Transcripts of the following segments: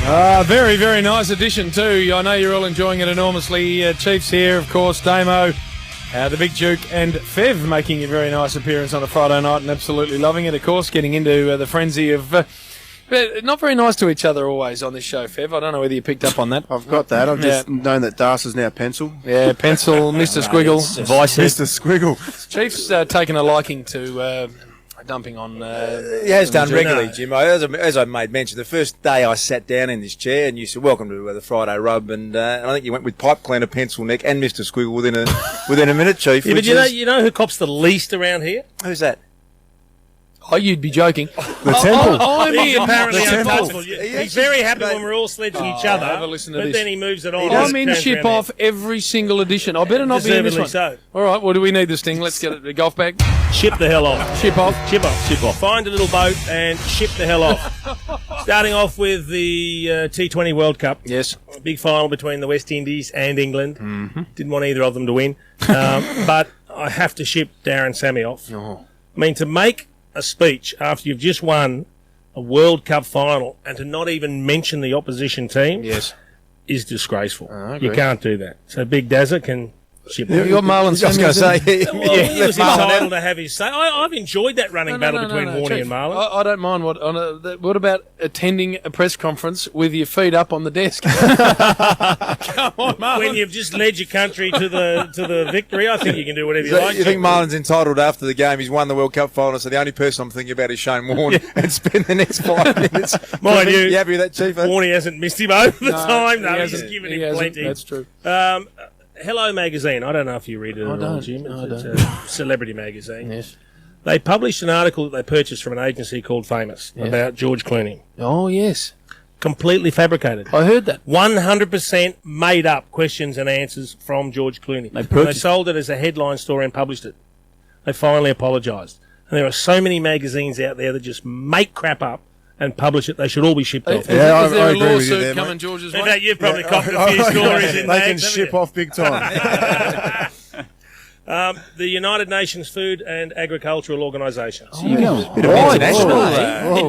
Very, very nice addition too. I know you're all enjoying it enormously. Chiefs here, of course, Damo, the Big Duke and Fev making a very nice appearance on a Friday night and absolutely loving it, of course, getting into the frenzy of... not very nice to each other always on this show, Fev. I don't know whether you picked up on that. I've got that. I've just known that Das is now Pencil. Yeah, Pencil, Mr. Squiggle. Mr. Squiggle. Chiefs taken a liking to... dumping on... he has done regularly, Jim. As I made mention, the first day I sat down in this chair and you said, welcome to the Friday Rub, and I think you went with Pipe Cleaner, Pencil Neck and Mr. Squiggle within a minute, Chief. Yeah, but you know who cops the least around here? Who's that? Oh, you'd be joking. The Temple. He's apparently untouchable. Temple. He's very happy when we're all sledging each other, have a listen to but this. then he moves it on. I'm in Ship Off every single edition. I better not be in this one. So. All right, well, do we need this thing? Let's get it. The golf bag. Ship the hell off. Ship off. Ship off. Ship off. Find a little boat and ship the hell off. Starting off with the T20 World Cup. Yes. A big final between the West Indies and England. Mm-hmm. Didn't want either of them to win. But I have to ship Darren Sammy off. Oh. I mean, to make a speech after you've just won a World Cup final and to not even mention the opposition team is disgraceful. You can't do that. So Big Dazza can ship You got Marlon Samuels. I was going to say, he was entitled to have his say. I've enjoyed that running battle between Horney and Marlon. I don't mind. What about attending a press conference with your feet up on the desk? Come on, Marlon. When you've just led your country to the victory, I think you can do whatever you like. You think Marlon's entitled after the game? He's won the World Cup final, so the only person I'm thinking about is Shane Warne and spend the next 5 minutes. Mind you, happy with that, Chief? Horney hasn't missed him over the time. No, he's just given him plenty. That's true. Hello Magazine. I don't know if you read it at all, Jim. It's a celebrity magazine. Yes. They published an article that they purchased from an agency called Famous about George Clooney. Oh, yes. Completely fabricated. I heard that. 100% made up questions and answers from George Clooney. They sold it as a headline story and published it. They finally apologised. And there are so many magazines out there that just make crap up and publish it. They should all be shipped off. Is there I a agree with you lawsuit there, coming mate. George's In way? fact, you've probably copped a few stories in They that. can ship off big time. The United Nations Food and Agricultural Organisation.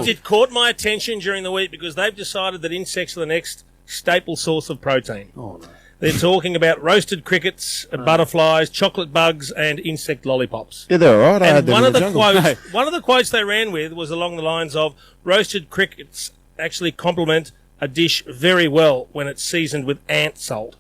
It caught my attention during the week because they've decided that insects are the next staple source of protein. Oh, no. They're talking about roasted crickets, butterflies, chocolate bugs, and insect lollipops. Yeah, they're all right. I had And them one in of the the jungle. one of the quotes they ran with was along the lines of, roasted crickets actually complement a dish very well when it's seasoned with ant salt.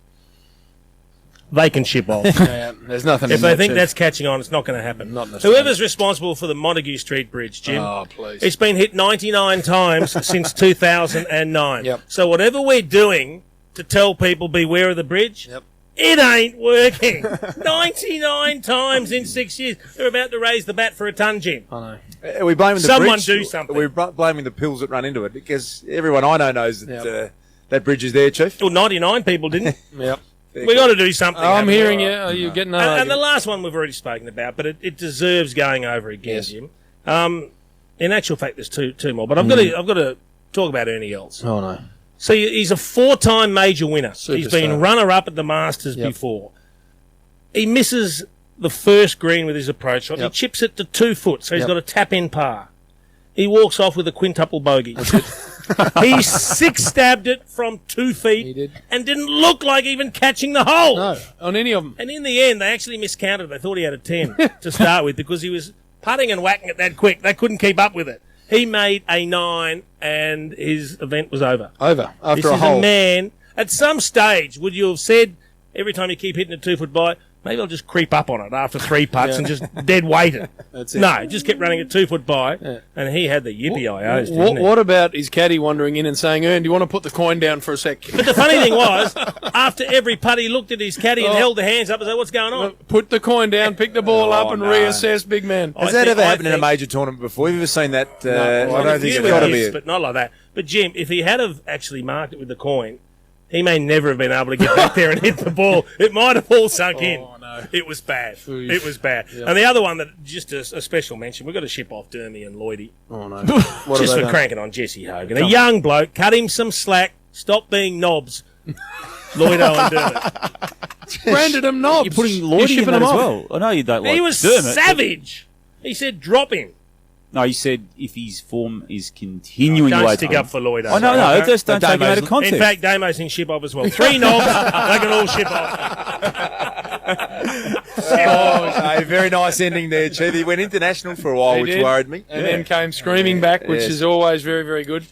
They can ship off. Yeah, there's nothing If in they that, think Chief. that's catching on, it's not going to happen. Not necessarily. Whoever's responsible for the Montague Street Bridge, Jim, Oh, please. it's been hit 99 times since 2009. Yep. So whatever we're doing to tell people beware of the bridge, Yep. it ain't working. 99 times in 6 years. They're about to raise the bat for a ton, Jim. I know. Are we blaming the Someone bridge? do something. We're blaming the pills that run into it because everyone I know knows that that bridge is there, Chief. Well, 99 people didn't. Yep. we got to do something. I'm haven't we? hearing you. Are you getting that? And the last one we've already spoken about, but it deserves going over again, Yes. Jim. In actual fact, there's two more, but I've got to talk about Ernie Els. Oh, no. So he's a 4-time major winner. He's Superstar. been runner-up at the Masters before. He misses the first green with his approach shot. Yep. He chips it to 2 foot, so he's got a tap-in par. He walks off with a quintuple bogey. He six-stabbed it from 2 feet He did. and didn't look like even catching the hole. No, on any of them. And in the end, they actually miscounted. They thought he had a 10 to start with because he was putting and whacking it that quick. They couldn't keep up with it. He made a 9 and his event was over. Over. After This a is hole. a man. At some stage, would you have said, every time you keep hitting a 2-foot by, maybe I'll just creep up on it after 3 putts and just dead weight it. That's it. No, just kept running at 2-foot by, and he had the yippee-i-os, didn't he? What about his caddy wandering in and saying, "Ern, do you want to put the coin down for a sec?" But the funny thing was, after every putt, he looked at his caddy and held the hands up and said, what's going on? Put the coin down, pick the ball up, and no. reassess, big man. Has that ever happened in a major tournament before? Have you ever seen that? Well, I don't a think few it's got to with be. this, but not like that. But Jim, if he had have actually marked it with the coin, he may never have been able to get back there and hit the ball. It might have all sunk in. No. It was bad. Oof. It was bad. Yep. And the other one that just a special mention, we've got to ship off Dermy and Lloydie. Oh, no. What Just have they for done? cranking on Jesse Hogan. A young bloke, cut him some slack, stop being knobs. Lloydo and Dermot. Branded him knobs. You're putting You're Lloydie in shipping that him as off. well. I know you don't like He was Dermot. savage. He said, drop him. No, you said if his form is continuing the way Don't it's stick been. up for Lloyd. Oh, no, just don't take him out of context. In fact, Damo's in ship off as well. 3 knobs, they can all ship off. Oh, very nice ending there, Chief. He went international for a while, He which did. worried me. And then came screaming back, which Yes. is always very, very good.